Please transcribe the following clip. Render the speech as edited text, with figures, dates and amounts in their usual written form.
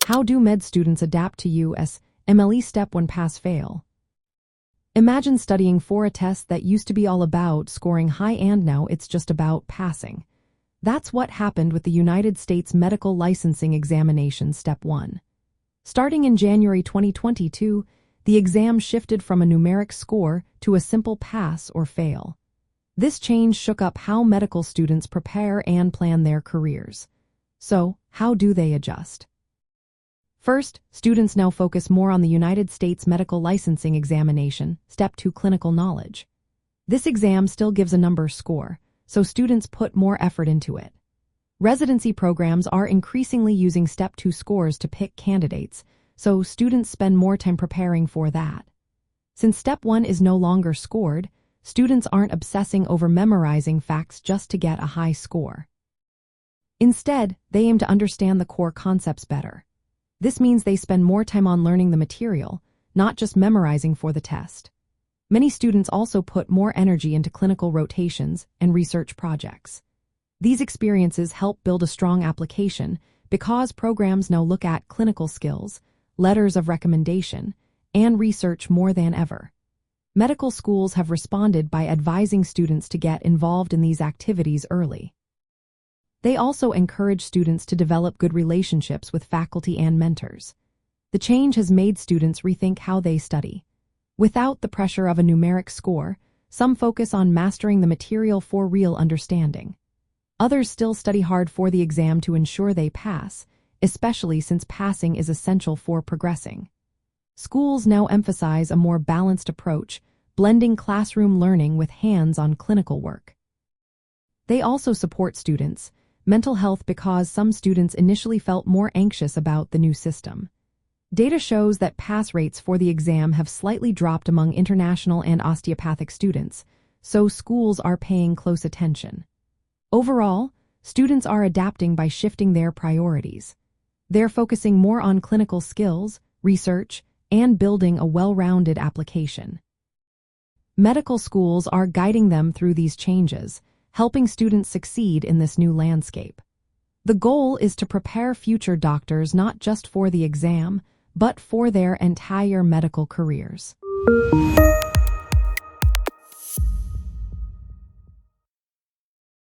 How do med students adapt to USMLE Step 1 pass-fail? Imagine studying for a test that used to be all about scoring high and now it's just about passing. That's what happened with the United States Medical Licensing Examination Step 1. Starting in January 2022, the exam shifted from a numeric score to a simple pass or fail. This change shook up how medical students prepare and plan their careers. So, how do they adjust? First, students now focus more on the United States Medical Licensing Examination, Step 2 clinical knowledge. This exam still gives a number score, so students put more effort into it. Residency programs are increasingly using Step 2 scores to pick candidates, so students spend more time preparing for that. Since Step 1 is no longer scored, students aren't obsessing over memorizing facts just to get a high score. Instead, they aim to understand the core concepts better. This means they spend more time on learning the material, not just memorizing for the test. Many students also put more energy into clinical rotations and research projects. These experiences help build a strong application because programs now look at clinical skills, letters of recommendation, and research more than ever. Medical schools have responded by advising students to get involved in these activities early. They also encourage students to develop good relationships with faculty and mentors. The change has made students rethink how they study. Without the pressure of a numeric score, some focus on mastering the material for real understanding. Others still study hard for the exam to ensure they pass, especially since passing is essential for progressing. Schools now emphasize a more balanced approach, blending classroom learning with hands-on clinical work. They also support students' mental health because some students initially felt more anxious about the new system. Data shows that pass rates for the exam have slightly dropped among international and osteopathic students, so schools are paying close attention. Overall, students are adapting by shifting their priorities. They're focusing more on clinical skills, research, and building a well-rounded application. Medical schools are guiding them through these changes, helping students succeed in this new landscape. The goal is to prepare future doctors not just for the exam, but for their entire medical careers.